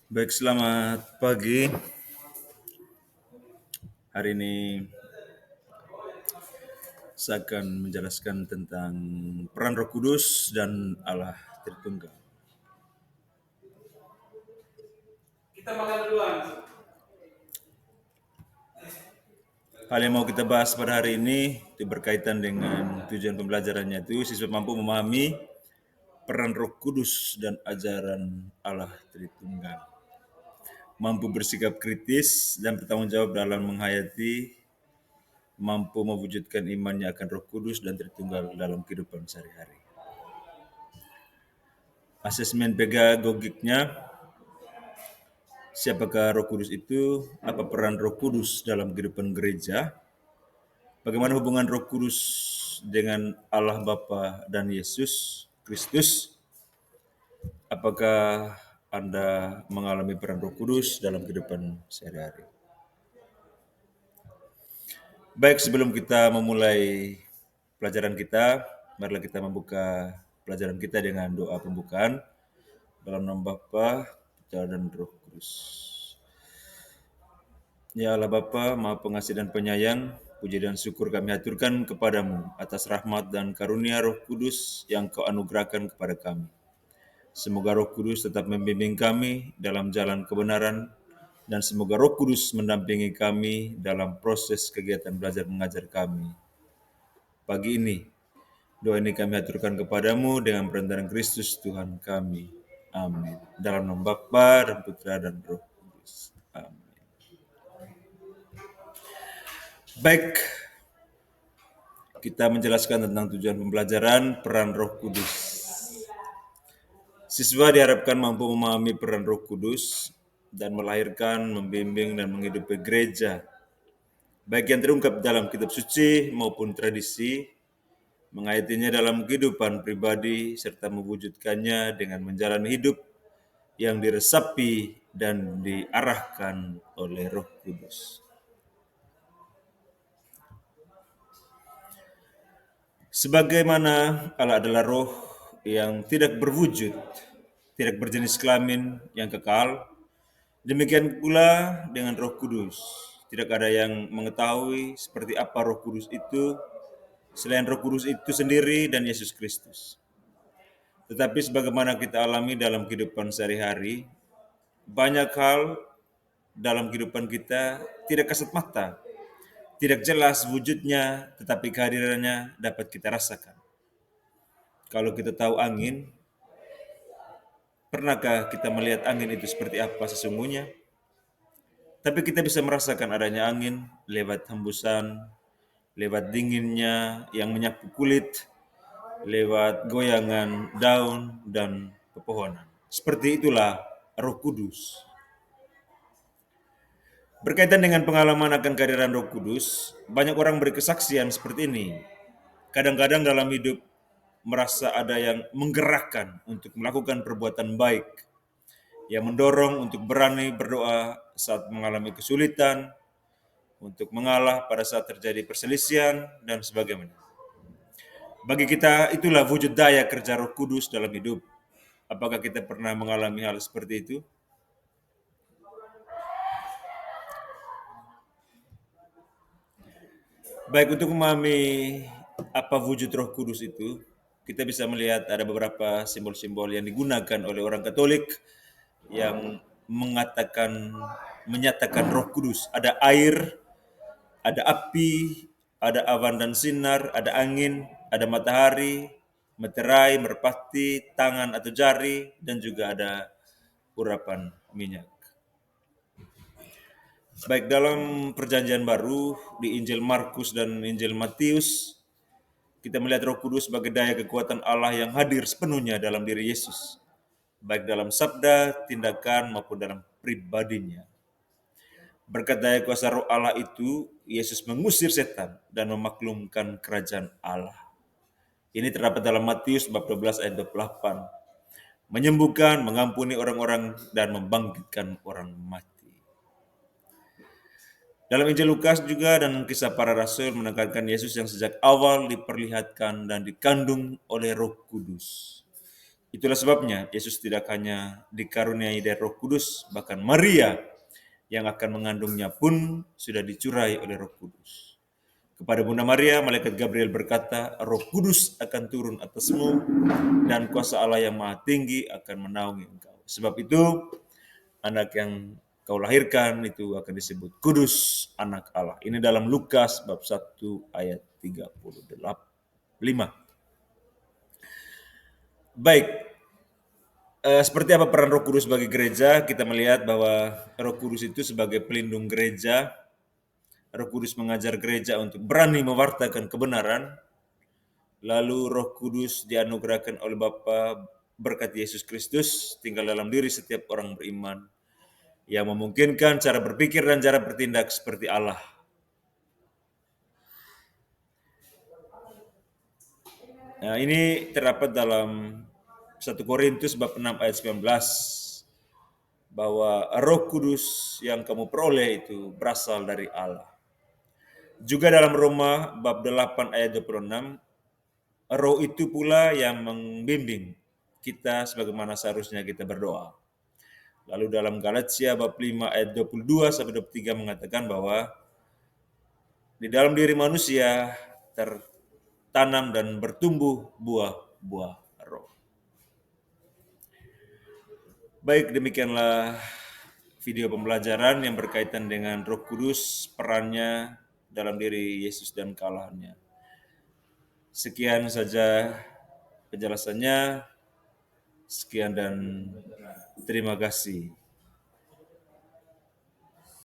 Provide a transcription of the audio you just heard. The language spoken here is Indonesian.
Baik, selamat pagi. Hari ini saya akan menjelaskan tentang peran Roh Kudus dan Allah Tritunggal. Kita makan duluan. Hal yang mau kita bahas pada hari ini itu berkaitan dengan tujuan pembelajarannya, itu siswa mampu memahami peran Roh Kudus dan ajaran Allah Tritunggal. Mampu bersikap kritis dan bertanggung jawab dalam menghayati, mampu mewujudkan imannya akan Roh Kudus dan Tritunggal dalam kehidupan sehari-hari. Asesmen pedagogiknya, siapakah Roh Kudus itu, apa peran Roh Kudus dalam kehidupan gereja, bagaimana hubungan Roh Kudus dengan Allah Bapa dan Yesus Kristus, apakah Anda mengalami peran Roh Kudus dalam kehidupan sehari-hari. Baik, sebelum kita memulai pelajaran kita, marilah kita membuka pelajaran kita dengan doa pembukaan. Dalam nama Bapa, Putra dan Roh Kudus. Ya Allah Bapa, Maha Pengasih dan Penyayang, puji dan syukur kami haturkan kepadamu atas rahmat dan karunia Roh Kudus yang Kau anugerahkan kepada kami. Semoga Roh Kudus tetap membimbing kami dalam jalan kebenaran, dan semoga Roh Kudus mendampingi kami dalam proses kegiatan belajar mengajar kami. Pagi ini, doa ini kami haturkan kepadamu dengan perantaraan Kristus Tuhan kami. Amin. Dalam nama Bapa dan Putra dan Roh Kudus. Amin. Baik, kita menjelaskan tentang tujuan pembelajaran peran Roh Kudus. Siswa diharapkan mampu memahami peran Roh Kudus dan melahirkan, membimbing, dan menghidupi gereja, baik yang terungkap dalam kitab suci maupun tradisi, mengaitinya dalam kehidupan pribadi, serta mewujudkannya dengan menjalani hidup yang diresapi dan diarahkan oleh Roh Kudus. Sebagaimana Allah adalah roh yang tidak berwujud, tidak berjenis kelamin yang kekal, demikian pula dengan Roh Kudus. Tidak ada yang mengetahui seperti apa Roh Kudus itu selain Roh Kudus itu sendiri dan Yesus Kristus. Tetapi sebagaimana kita alami dalam kehidupan sehari-hari, banyak hal dalam kehidupan kita tidak kasat mata, tidak jelas wujudnya, tetapi kehadirannya dapat kita rasakan. Kalau kita tahu angin, pernahkah kita melihat angin itu seperti apa sesungguhnya? Tapi kita bisa merasakan adanya angin lewat hembusan, lewat dinginnya yang menyapu kulit, lewat goyangan daun dan pepohonan. Seperti itulah Roh Kudus. Berkaitan dengan pengalaman akan kehadiran Roh Kudus, banyak orang beri kesaksian seperti ini. Kadang-kadang dalam hidup merasa ada yang menggerakkan untuk melakukan perbuatan baik, yang mendorong untuk berani berdoa saat mengalami kesulitan, untuk mengalah pada saat terjadi perselisihan, dan sebagainya. Bagi kita itulah wujud daya kerja Roh Kudus dalam hidup. Apakah kita pernah mengalami hal seperti itu? Baik, untuk memahami apa wujud Roh Kudus itu, kita bisa melihat ada beberapa simbol-simbol yang digunakan oleh orang Katolik yang menyatakan Roh Kudus. Ada air, ada api, ada awan dan sinar, ada angin, ada matahari, meterai, merpati, tangan atau jari, dan juga ada urapan minyak. Baik, dalam Perjanjian Baru, di Injil Markus dan Injil Matius, kita melihat Roh Kudus sebagai daya kekuatan Allah yang hadir sepenuhnya dalam diri Yesus, baik dalam sabda, tindakan, maupun dalam pribadinya. Berkat daya kuasa Roh Allah itu, Yesus mengusir setan dan memaklumkan kerajaan Allah. Ini terdapat dalam Matius bab 12 ayat 28. Menyembuhkan, mengampuni orang-orang, dan membangkitkan orang mati. Dalam Injil Lukas juga dan kisah para rasul menekankan Yesus yang sejak awal diperlihatkan dan dikandung oleh Roh Kudus. Itulah sebabnya Yesus tidak hanya dikaruniai dari Roh Kudus, bahkan Maria yang akan mengandungnya pun sudah dicurai oleh Roh Kudus. Kepada Bunda Maria, malaikat Gabriel berkata, Roh Kudus akan turun atasmu dan kuasa Allah yang Maha Tinggi akan menaungi engkau. Sebab itu, anak yang kau lahirkan itu akan disebut Kudus, anak Allah. Ini dalam Lukas bab 1 ayat 35. Baik, seperti apa peran Roh Kudus bagi gereja? Kita melihat bahwa Roh Kudus itu sebagai pelindung gereja. Roh Kudus mengajar gereja untuk berani mewartakan kebenaran. Lalu Roh Kudus dianugerahkan oleh Bapa berkat Yesus Kristus tinggal dalam diri setiap orang beriman yang memungkinkan cara berpikir dan cara bertindak seperti Allah. Nah, ini terdapat dalam 1 Korintus bab 6 ayat 19 bahwa Roh Kudus yang kamu peroleh itu berasal dari Allah. Juga dalam Roma bab 8 ayat 26, Roh itu pula yang membimbing kita sebagaimana seharusnya kita berdoa. Lalu dalam Galatia bab 5 ayat 22 sampai 23 mengatakan bahwa di dalam diri manusia tertanam dan bertumbuh buah-buah roh. Baik, demikianlah video pembelajaran yang berkaitan dengan Roh Kudus, perannya dalam diri Yesus dan kealahannya. Sekian saja penjelasannya. Sekian dan terima kasih.